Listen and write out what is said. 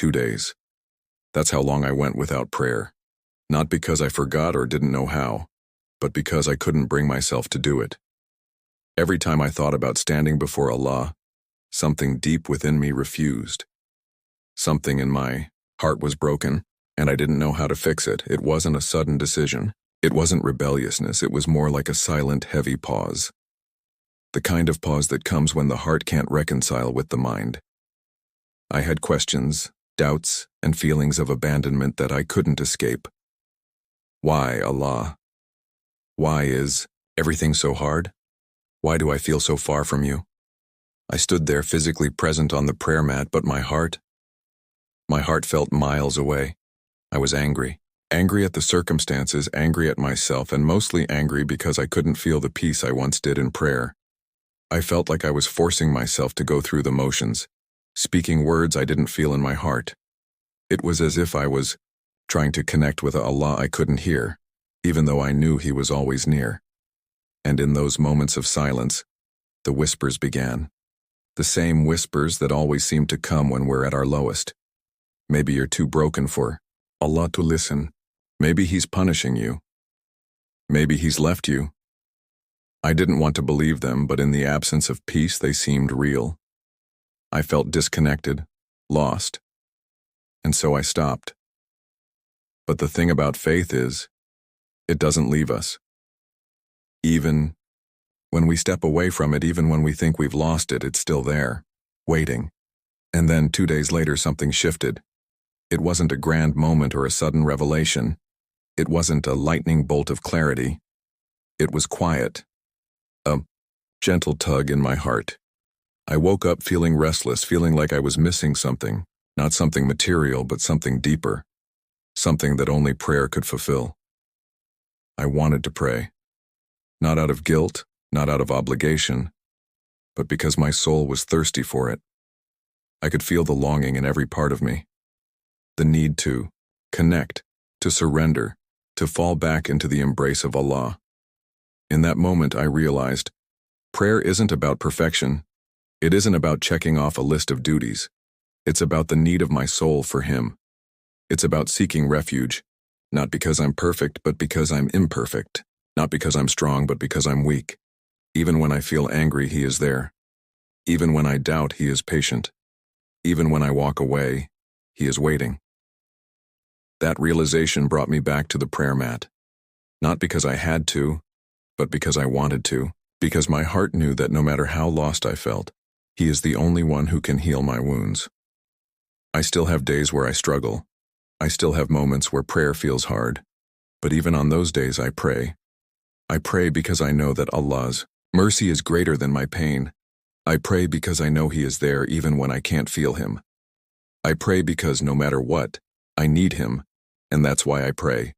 2 days. That's how long I went without prayer. Not because I forgot or didn't know how, but because I couldn't bring myself to do it. Every time I thought about standing before Allah, something deep within me refused. Something in my heart was broken, and I didn't know how to fix it. It wasn't a sudden decision. It wasn't rebelliousness. It was more like a silent, heavy pause. The kind of pause that comes when the heart can't reconcile with the mind. I had questions, doubts, and feelings of abandonment that I couldn't escape. Why, Allah? Why is everything so hard? Why do I feel so far from you? I stood there physically present on the prayer mat, but my heart felt miles away. I was angry. Angry at the circumstances, angry at myself, and mostly angry because I couldn't feel the peace I once did in prayer. I felt like I was forcing myself to go through the motions, speaking words I didn't feel in my heart. It was as if I was trying to connect with Allah I couldn't hear, even though I knew He was always near. And in those moments of silence, the whispers began. The same whispers that always seem to come when we're at our lowest. Maybe you're too broken for Allah to listen. Maybe He's punishing you. Maybe He's left you. I didn't want to believe them, but in the absence of peace, they seemed real. I felt disconnected, lost. And so I stopped. But the thing about faith is, it doesn't leave us. Even when we step away from it, even when we think we've lost it, it's still there, waiting. And then 2 days later, something shifted. It wasn't a grand moment or a sudden revelation. It wasn't a lightning bolt of clarity. It was quiet. A gentle tug in my heart. I woke up feeling restless, feeling like I was missing something. Not something material, but something deeper. Something that only prayer could fulfill. I wanted to pray. Not out of guilt, not out of obligation, but because my soul was thirsty for it. I could feel the longing in every part of me. The need to connect, to surrender, to fall back into the embrace of Allah. In that moment, I realized, prayer isn't about perfection. It isn't about checking off a list of duties. It's about the need of my soul for Him. It's about seeking refuge, not because I'm perfect, but because I'm imperfect. Not because I'm strong, but because I'm weak. Even when I feel angry, He is there. Even when I doubt, He is patient. Even when I walk away, He is waiting. That realization brought me back to the prayer mat. Not because I had to, but because I wanted to. Because my heart knew that no matter how lost I felt, He is the only one who can heal my wounds. I still have days where I struggle. I still have moments where prayer feels hard. But even on those days, I pray. I pray because I know that Allah's mercy is greater than my pain. I pray because I know He is there even when I can't feel Him. I pray because no matter what, I need Him, and that's why I pray.